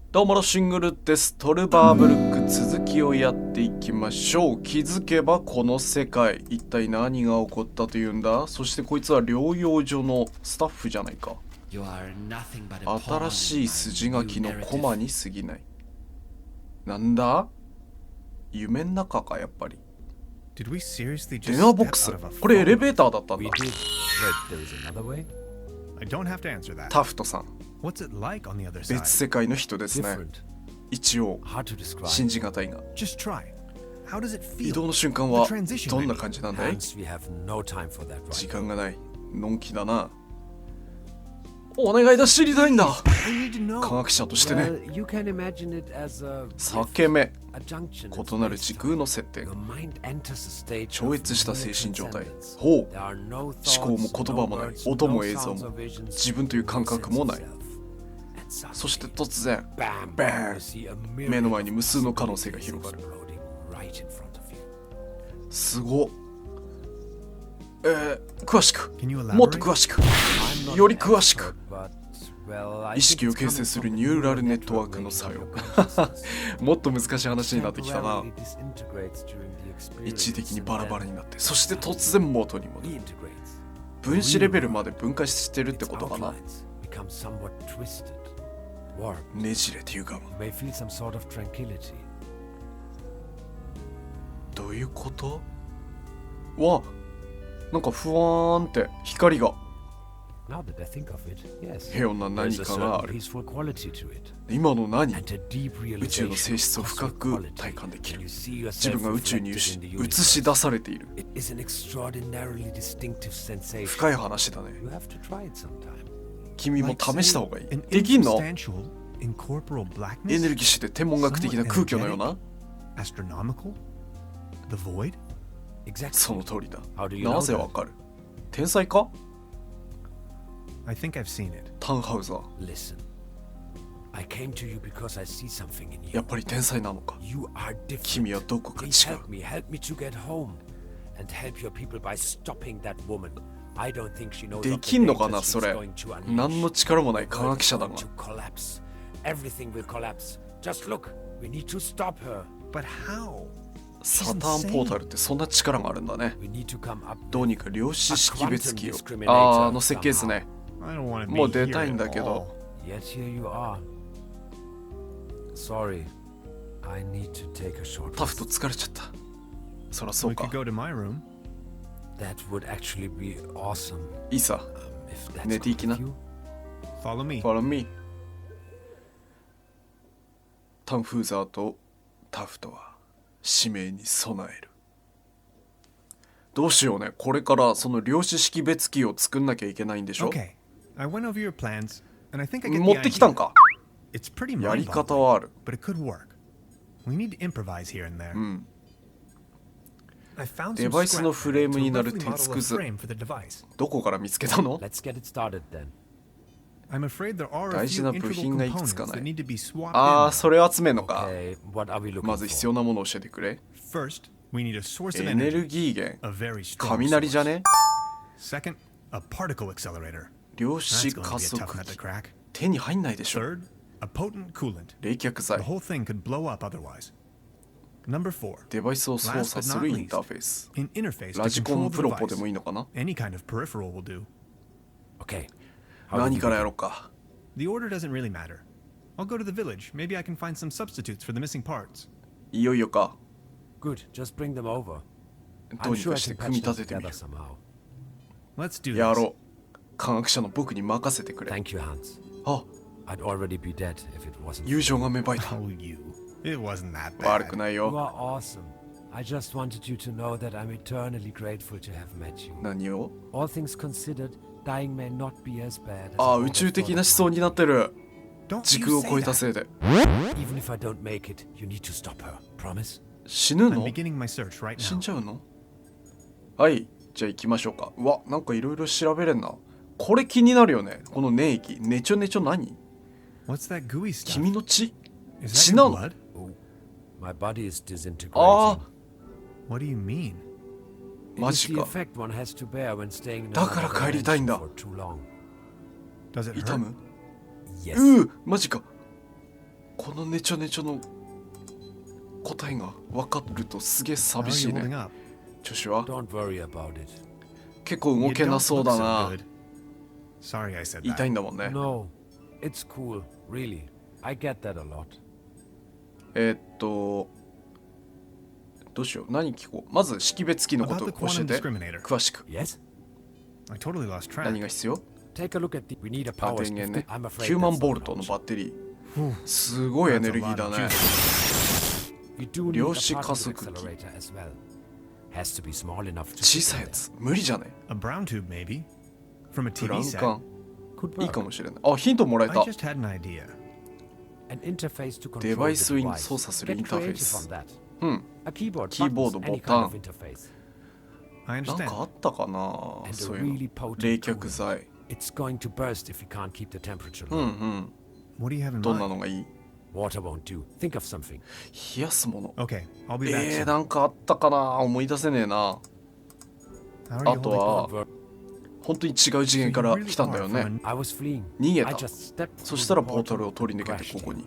どうものシングルです。トルバーブルック続きをやっていきましょう。気づけばこの世界、一体何が起こったというんだ。そしてこいつは療養所のスタッフじゃないか。新しい筋書きのコマに過ぎない。なんだ？夢の中か、やっぱり。電話ボックス。これエレベーターだったんだ。タフトさん。別世界の人ですね。一応信じがたいが。移動の瞬間はどんな感じなんだい？時間がない。のんきだな。お願いだ、知りたいんだ。科学者としてね。裂け目。異なる時空の接点。超越した精神状態。ほう。思考も言葉もない。音も映像も。自分という感覚もない。そして突然、バーン。目の前に無数の可能性が広がる。すご。詳しく。もっと詳しく。より詳しく。意識を形成するニューラルネットワークの作用。もっと難しい話になってきたな。一時的にバラバラになって、そして突然元に戻る。分子レベルまで分解してるってことかな。ねじれて歪む。どういうこと？わ、なんかふわーんって光が。平穏な何かがある。今の何？宇宙の性質を深く体感できる。自分が宇宙に映し出されている。深い話だね。君も試した方がいい。できんの？エネルギッシュで天文学的な空虚のような？その通りだ。なぜわかる？天才か？タウンハウザー。やっぱり天才なのか。君はどこか違う。できんのかな、それ。何の力もない科学者だが。サターンポータルってそんな力があるんだね。どうにか量子識別機を。あの設計図ね。もう出たいんだけど。タフト疲れちゃった。そらそうか。いいさ。寝ていきな。Follow me。タンフーザーとタフトは使命に備える。どうしようね。これからその量子識別機を作んなきゃいけないんでしょ。持ってきたんか。やり方はある。デバイスのフレームになる鉄くず。どこから見つけたの？大事な部品がいくつかない。それ集めんのか。まず必要なものを教えてくれ。エネルギー源。雷じゃね？量子加速器。手に入んないでしょ。冷却剤。デバイスを操作するインターフェース。ラジコンプロポでもいいのかな。何からやろうか。いよいよか。どうにかして組み立ててみる。やろう。科学者の僕に任せてくれ。あ、友情が芽生えた。悪くないよ。何を？宇宙的な思想になってる。時空を超えたせいで。死ぬの？死んじゃうの？はい、じゃあ行きましょうか。うわ、なんかいろいろ調べれんな。これ気になるよね。この粘液。ねちょねちょ何？君の血？血なの？マジか。だから帰りたいんだ。痛む？マジか。このネチョネチョの答えが分かるとすげえ寂しいね。調子は結構動けなそうだな。痛いんだもんね。どうしよう。何聞こう。まず識別機のことを教えて。詳しく。何が必要？電源ね。9万ボルトのバッテリー。すごいエネルギーだね。量子加速器。小さいやつ。無理じゃね？ブラウン管。いいかもしれない。あ、ヒントもらえた。デバイスを操作するインターフェース。うん。キーボード、ボタン。なんかあったかな、そういうの。冷却剤。うんうん。どんなのがいい？冷やすもの。なんかあったかな、思い出せねえな。あとは、本当に違う次元から来たんだよね。逃げた。そしたらポータルを取り抜けてここに。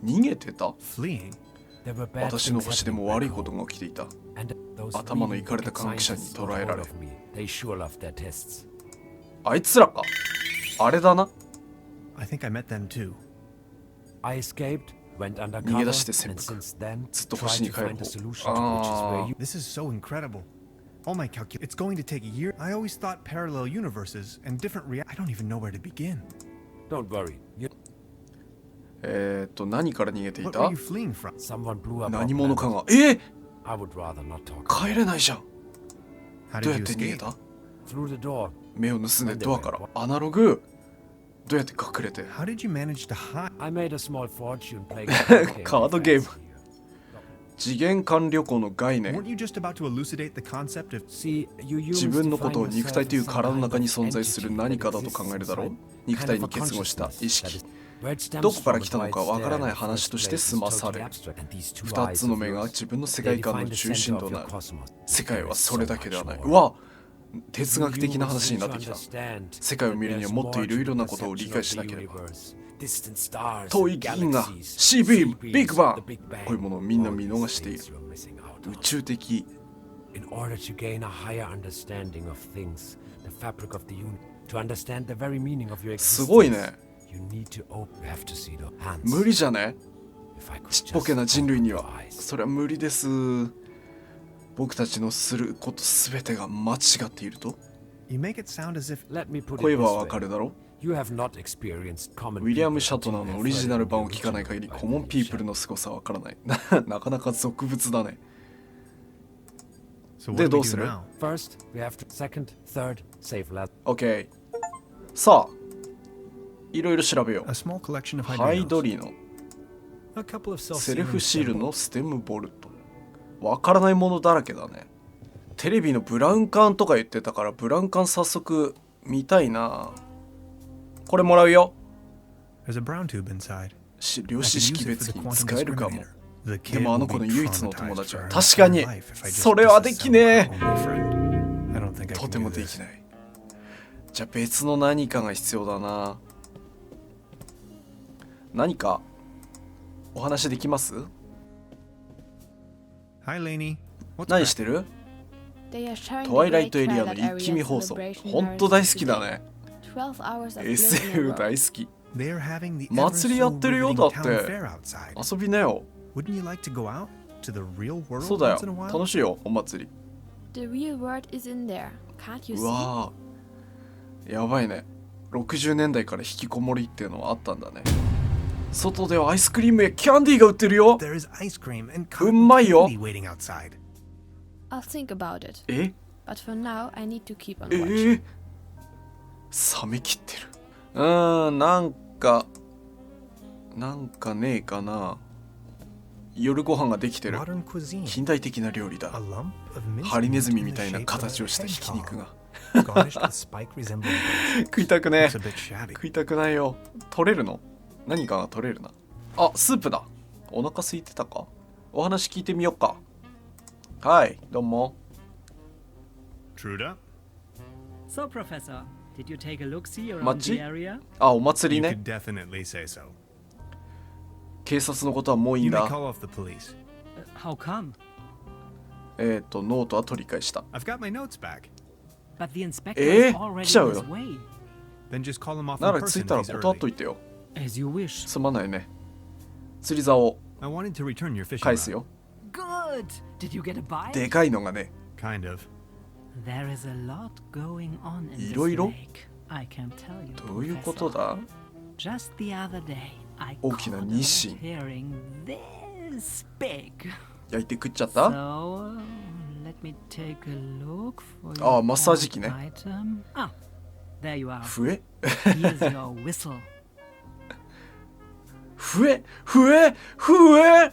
逃げてた？私の星でも悪いことが起きていた。頭のいかれた科学者に捕らえられ。あいつらか。あれだな。逃げ出して潜伏。ずっと星に帰る方。ああ。Oh my calculation. It's going to take a year. I always thought parallel universes and different I don't even know where to begin. Don't worry. 何から逃げていた？ What were you fleeing from? 何者かが。帰れないじゃん。どうやって逃げた？目を盗んでドアから。アナログ。どうやって隠れて？ How did you manage to hide? I made a small fortune playing カードゲーム。次元間旅行の概念。 Weren't you just about to elucidate the concept of 自分のことを肉体という殻の中に存在する何かだと考えるだろう。肉体に結合した意識。どこから来たのかわからない話として済まされる。二つの目が自分の世界観の中心となる。世界はそれだけではない。うわ、哲学的な話になってきた。世界を見るにはもっといろいろなことを理解しなければ。遠い銀河、シービーム、ビッグバン、こういうものをみんな見逃している。宇宙的。すごいね。無理じゃね？ちっぽけな人類には。それは無理です。僕たちのすることすべてが間違っていると？声はわかるだろ？ウィリアム・シャトナーのオリジナル版を聞かない限りコモンピープルの凄さはわからない。なかなか俗物だね。で、どうする？ OK。さあ、いろいろ調べよう。ハイドリのセルフシールのステムボルト。わからないものだらけだね。テレビのブラウン管とか言ってたから、ブラウン管早速見たいな。これもらうよ。量子識別機に使えるかも。でもあの子の唯一の友達は確かにそれはできねえ。とてもできない。じゃあ別の何かが必要だな。何かお話できます？何してる？トワイライトエリアの一気見放送。ほんと大好きだね。SF 大好き。祭りやってるよ。だって遊びなよ。そうだよ。楽しいよ、お祭り。うわぁ、やばいね。60年代から引きこもりっていうのはあったんだね。外ではアイスクリームやキャンディーが売ってるよ。うんまいよ。え？冷めきってる。なんかねえかな。夜ご飯ができてる。近代的な料理だ。ハリネズミみたいな形をしたひき肉が。食いたくねえ。食いたくないよ。取れるの？何かが取れるな。あ、スープだ。お腹空いてたか？お話聞いてみよっか。はい、どうも。So, Professor, did you take a look-see around 街？ the area? あ、お祭りね。警察のことはもういい You ん may だ。 call off the police. How come? ノートは取り返した。 I've got my notes back. But the inspector is already 来ちゃう on よ。 his way. Then just call him off な in ら着い person た if ら he's 断っと early. いてよ。 As you wish. すまないね。釣り竿を I wanted to return your fishing 返す rod. よ。 Good. Did you get a bite? でかいのがね。 Kind of. There is a lot going on in this いろいろ lake. I can tell you. どういうことだ？ Just the other day, I 大きな caught ニ a シン。 herring this big. 焼いて食っちゃった？ So, let me take a look for ああ、 your マッサージ機ね。 item. Ah, there you are. 笛 Here's your whistle. 笛笛笛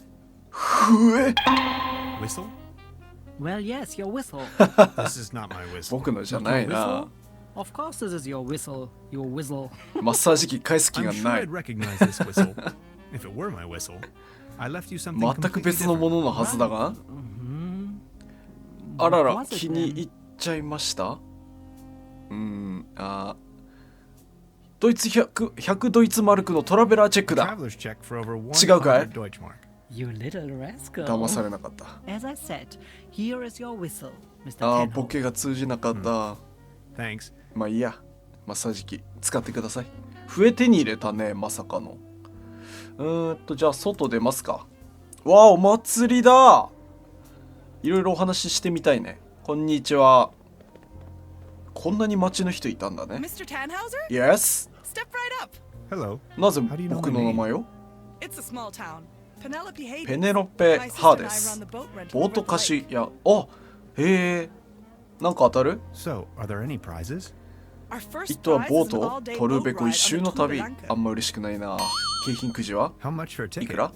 笛 Whistle? Well, yes, your whistle. This is not my whistle. 僕のじゃないな。 Of course, this is your whistle. Your whistle. マッサージ機返す気 I'm が sure ない I'd。recognize this whistle. If it were my whistle, I left you something 全く completely 別のも different. ののはずだが。 Mm-hmm. あらら、 What was it 気に then? 入っちゃいました？ドイツ100ドイツマルクのトラベラーチェックだ。 Traveler's check for over 違うかい？ 100 Deutschmark. You little rascal. 騙されなかった。 As I said, here is your whistle, Mr. ああ、 Tenho. ボケが通じなかった。 Thanks. まあいいや。マッサージ機使ってください。笛手に入れたね、まさかの。じゃあ外出ますか。わあ、お祭りだ。いろいろお話ししてみたいね。こんにちは。こんなに街の人いたんだね。 Mr. Tannhauser? Yes? Step right up. Hello. なぜ How do you know 僕 my の name? 名前を？ It's a small town. Penelope Hayden. ペネロペ・ My ハー sister で and I す run the。boat rental ボー over ト the 貸 lake. しや、あ、へえ。なんか当たる？ So, are there any prizes? Our 一 first 頭は prize ボー is an ト all-day トル boat ベコ ride 一周 on の the 旅。 Truberbrook. あんま嬉しくないな。景品くじは How much for a いく ticket? ら？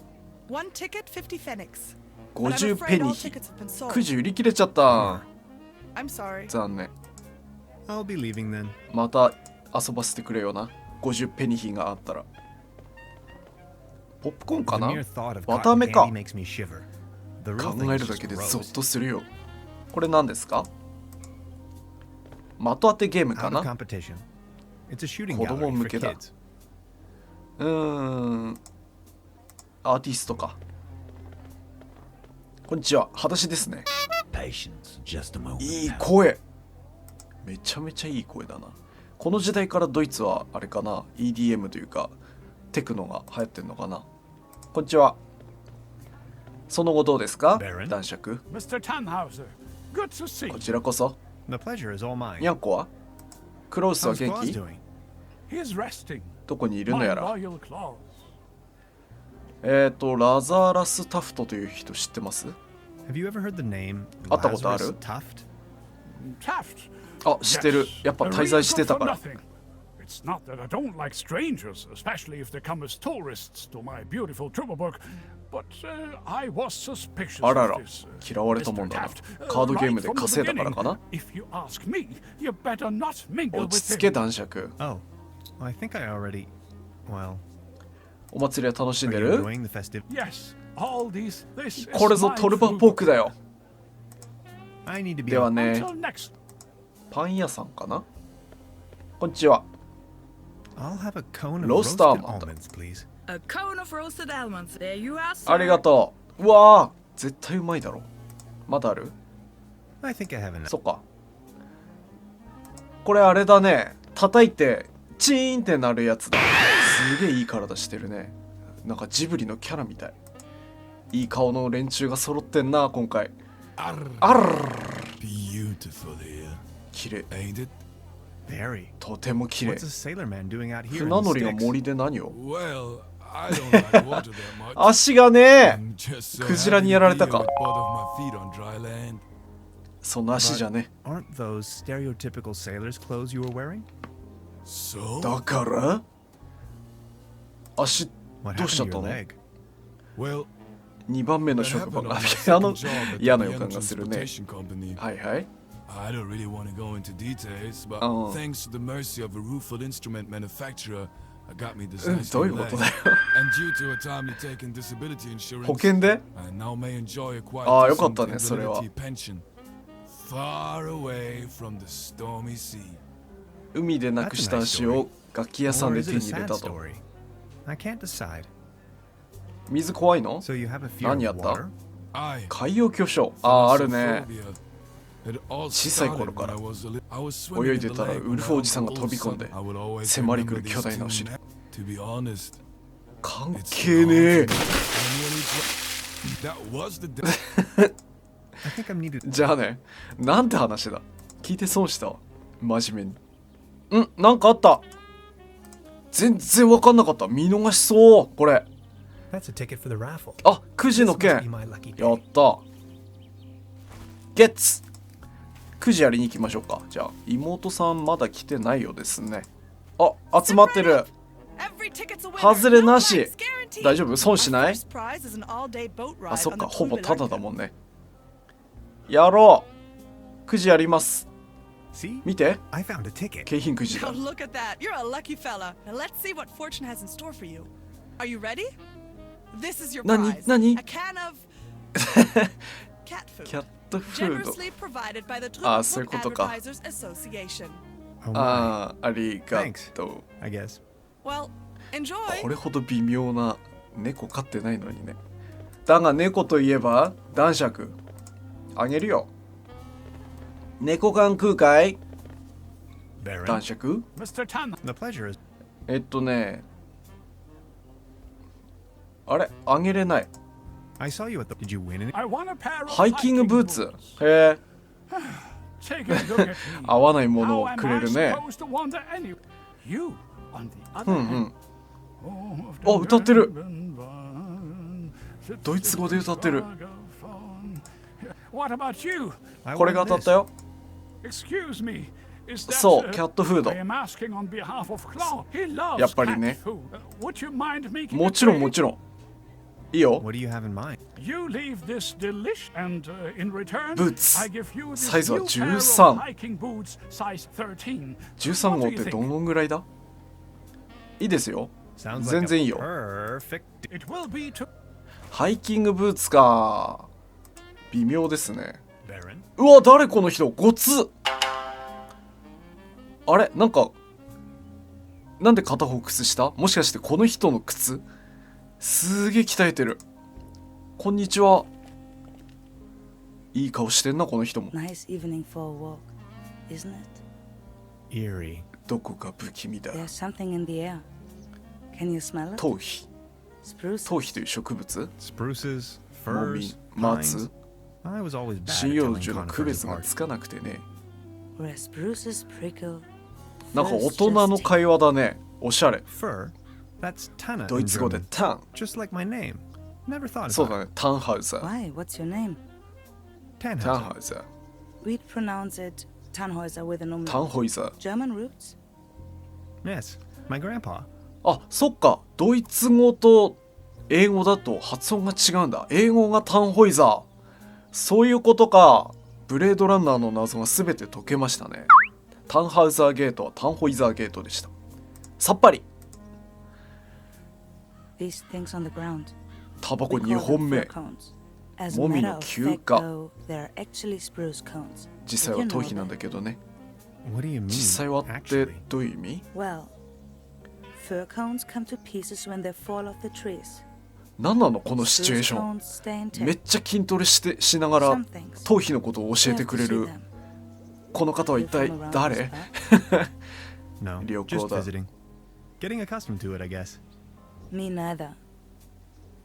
One ticket, 50 pfennigs. But I'm 50 afraid ペニ all ヒ。 tickets have been sold. くじ売り切れちゃった。 I'm sorry. 残念。 I'll be leaving then. また遊ばせてくれよな。50ペニヒがあったら。ポップコーンか The な？ mere thought of 綿 cotton 飴か。 candy makes me shiver. The real 考 thing え is るだ just けで gross. ゾッとするよ。これ何ですか？的当てゲームか Out of な？ competition. It's a shooting 子供 gallery 向 for けだ。 kids. アーティストか。こんにちは、裸足ですね。 Patience, just a moment. いい声。めちゃめちゃいい声だな。この時代からドイツはあれかな、EDM というかテクノが流行ってんのかな。こんにちは。その後どうですか？ Baron? 男爵。 Mr. Tannhauser, good to see こ you. ちらこそ。 The pleasure is all mine. にゃんこは？クロウスは How's 元 Claus 気？ doing? He's resting. どこにいるの My やら。 loyal Claus. ラザーラス・タフトという人知ってます？ Have you ever heard the name 会ったことある？ Lazarus Tuft? Taft. あ、知ってる。やっぱ A 滞 real 在してた good から。 for nothing. It's not that I don't like strangers, especially if they come as tourists to my beautiful Truberbrook, but I was suspicious あら of ら this. 嫌われたもんだな。 Taft, カードゲーム right で from the 稼いだから beginning. かな。 If you ask me, you better not mingle 落 with ち着け him. 男爵。 Oh, I think I already. Well, お祭りは楽しん are で you る？ enjoying the festive? Yes, all these. This これ is ぞ my トルバーポークだよ。 I need to be. では on- ね、 Until next. パン屋さんかな。こんにちは。 I'll have a cone of Roast roasted almond. almonds, please. A cone of roasted almonds. There you are, sir. ありがとう。うわあ、絶対うまいだろ。まだある？ I think I have enough. そっか。これあれだね。叩いてチーンってなるやつだ。すげえいい体してるね。なんかジブリのキャラみたい。いい顔の連中が揃ってんな今回。ある。 Beautiful here, 綺麗。 ain't it? Very. とても綺麗 What's。a sailor man doing out here? 船 in 乗 the りが sticks? 森で何を？ Well, I don't like water that much. 足がねえ。 I'm just so クジラ happy に to やられ be た here か with both of my feet on dry land. その足じゃね。 Aren't those stereotypical sailor's clothes you were wearing? So, だから足 What どう happened しちゃっ to た your の？ leg? well, 2番目の that 職場 happened が on my あの second job at the 嫌な予 young 感がするね。 transportation company. はいはい。 I don't really want to go into details, but Oh. thanks to the mercy of a rueful instrument manufacturer, I got me this うん、 nice どうい new うこと leg. だよ。 And due to a timely taken disability 保 insurance, 険で？ I now may enjoy a quite ああ、よかっ decent たね、それは。 invalidity pension. Far away from the stormy sea. 海でなくした足を楽器屋さん Or で is 手 it に a 入れ sad たと。 story? I can't decide. 水怖いの？ So you have a fear 何や of った？ water? I 海洋巨匠。ああ、あるね。 It all 小さい started 頃から when I was swimming 泳い in で the たら lake ウルフおじさんが飛び込んで I would always 迫り来 remember る巨 these 大な two 牛。 men. To be honest, 関 it's 係ねえ。 hard to know when that was the day. I think I'm needed. じゃあね、なんて話だ。聞いて損したわ。真面目に。なんかあった。全然わかんなかった。見逃しそう。これ。 That's a ticket for the raffle. あ、くじの This must be 剣。 my lucky や day. った。ゲッツ。くじやりに行きましょうか。じゃあ、妹さんまだ来てないようですね。あ、集まってる。 Every ticket's a winner. 外れなし。 No blanks guaranteed. 大丈夫？損しない？ Our first prize is an all-day boat ride あ、そっ on か。 the ほぼタダだ Truberbrook. もんね。やろう。くじやります。 See? 見て。 I found a ticket. 景品くじ Now だ。 look at that. You're a lucky fella. Now let's see what fortune has in store for you. Are you ready? This is your prize. 何？ A can of cat food. キャットフード。 Generously provided by the あ、そういう Truberbrook ことか。 Advertisers Association. Oh my. ああ、ありがとう。 I guess. Well, enjoy. これほど微妙な猫飼ってないのにね。だが猫といえば男爵あげるよ。猫缶食うかい？ Baron. 男爵？ Mr. Tan, The pleasure is. あれあげれない。 I saw you at the. Did you win it? I want a pair of ハイキングブーツ。 boots. へえ、 Take a look at me. 合わないもの How を am くれ I るね。 supposed to wander any- You, on the other うんう hand. ん。あ、歌ってる。ドイツ語で歌ってる。 What about you? これが当たったよ。 Excuse me. Is that, そう、キャットフード I。am asking on behalf of Claw. He loves やっぱりね。 cat food. Would you mind making も a ちろん trade? もちろん。いいよ。 What do you have in mind? You leave this delish and in return, Boots. I give you this サイズは new pair of 13。 hiking boots size 13. 13 What 号 do っ you て think? どのぐらいだ？いいですよ。 Sounds 全 like 然い a いよ。 perfect. It will be to ハイキングブーツか。微妙ですね。 Baron. うわ、誰この人？ごつ。あれなんで片方靴下？もしかしてこの人の靴？すげえ鍛えてる。こんにちは。いい顔してんな、この人も。 Nice evening for a walk, isn't it? Eerie. どこか不気味だ。 There's something in the air. Can you smell it? 頭皮。 Spruce. 頭皮という植物？ Spruces, もみ firs, 松 pines. I was always bad 針 at 葉 telling 樹の区 conifers 別が apart. つかなくてね。 Where spruces prickle. なんか firs 大人の just 会話だね。おしゃれ。 Fur? That's Tana ド in イツ語で German. タン。 Just like my name. Never thought そう about だね。タンハウザー。 Why? What's your name? it. タン Tannhauser. ハウザー。 We'd pronounce it Tannhäuser with an タン umlaut. ホイザー。 German roots? Yes, my grandpa. あ、そっか。ドイツ語と英語だと発音が違うんだ。英語がタンホイザー。そういうことか。ブレードランナーの謎が全て解けましたね。タンハウザーゲートはタンホイザーゲートでした。さっぱり。 These things on the ground. タバコ We 2 call 本 them 目 fir。cones. As a もみ matter の of 休 fact, 暇。 though, they're actually spruce cones. 実際 Did は you 頭 know 皮なん that? だけどね。 What do you mean? 実際はって Actually? どういう意味？ Well, fir cones come to pieces when they fall off the trees. 何なのこのシチュエーシ Spruce ョン。 cones stay めっ intact. ちゃ筋トレしながら Some things. 頭皮のことを教え You て have く to れ see る them. この方は You 一体 from around this 誰？ part? No, 旅 just 行だ。 visiting. Getting accustomed to it, I guess. Me neither.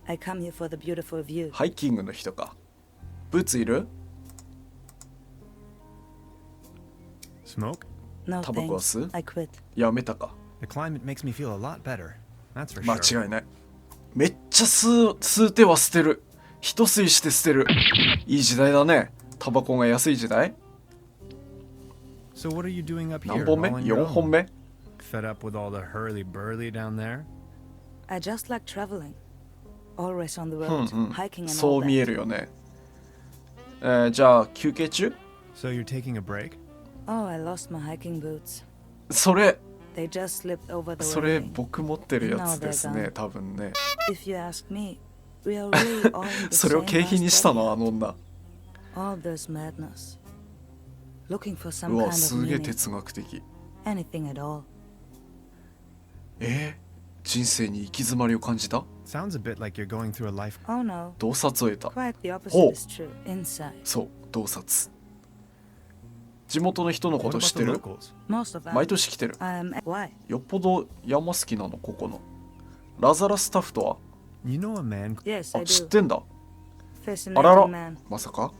I come here for the beautiful view. ハイキングの人か。ブーツいる？ Smoke? No タバコは thanks. 吸う？ I quit. やめたか。 The climate makes me feel a lot better. That's for 間 sure. 違いない。めっちゃ吸うては捨てる。一吸いして捨てる。いい時代だね。タバコが安い時代。 So what are you doing up 何 here? 本目？ all on your 4本 own? 目？ Fed up with all the hurly-burly down there? I just like traveling. Always on the road, hiking and そ all う見え that. るよね。じゃあ休憩中？ So you're taking a break? Oh, I lost my hiking boots. それ They just slipped over the それ railing. 僕持ってるやつですね。多分ね。 If you ask me, we are really all in the それを same 景品にした basket. のあの女。 All this madness. Looking for う some わ kind す of げえ meaning. 哲学的。 Anything at all. 人生に行き詰まりを感じた？ Sounds a bit like you're going through a life. Oh no. 洞察を得た。 Quite the opposite Oh. is true. Inside. そう洞察。地元の人のこ What と知っ about て the る？ locals? Most of them. 毎年来てる。 Why? よっぽど山好きなのここの。ラザラスタフトは？ You know a man. Yes, あ I 知っ do. てんだ。 Fascinating あらら man. まさか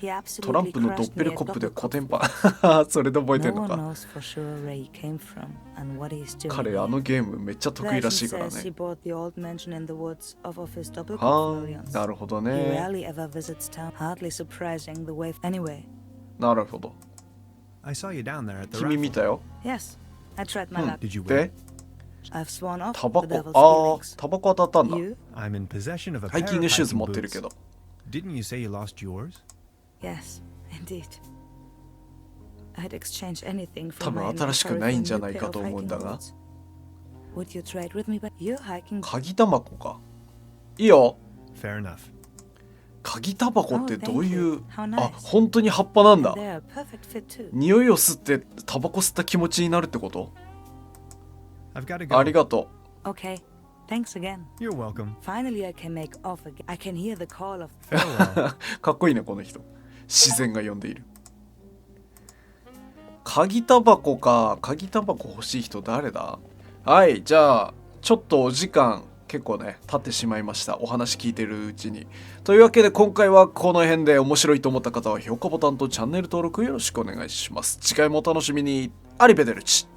He absolutely トランプのドッ crushed ペ me ル at コップで Doppelkopf. コテンパンそれで覚えてん No の one か。 knows for sure where he came from and what he's doing. 彼あのゲームめっちゃ得意らしい Legend から says he ね。 bought the old mansion in the woods off of his Doppelkopf は millions. あなるほど He ね。 rarely ever visits town. Hardly surprising the way. Anyway, なるほど。 I saw you down there at the 君見 raffle. たよ。 yes, I tried my うん luck. Did you win? で I've sworn off タバ the コ devil's あ feelings. あタバコ当たったんだ。 You? I'm in possession of a ハイ pair キン of グシューズ hiking 持ってる boots. けど。 Didn't you say you lost yours? Yes, indeed. I'd exchange anything 多 for 分 my 新しくないんじゃ new ない pair か of と思うん hiking だが。 boots. Would you trade with me? But you're hiking. 鍵タバコか。いいよ。 Fair enough. 鍵タバコってどういう Oh, thank you. How nice. あ本当に葉っぱなんだ。 They're a perfect fit too. 匂いを吸ってタバコ吸った気持ちになるってこと？ I've got to go. ありがと Okay. Thanks again. You're welcome. Finally, I can make off again. I can hear the call of. Farewell. う。かっこいいねこの人。自然が呼んでいる。鍵タバコか。鍵タバコ欲しい人誰だ？はいじゃあちょっとお時間結構ね経ってしまいました。お話聞いてるうちに。というわけで今回はこの辺で面白いと思った方は評価ボタンとチャンネル登録よろしくお願いします。次回もお楽しみに。アリベデルチ。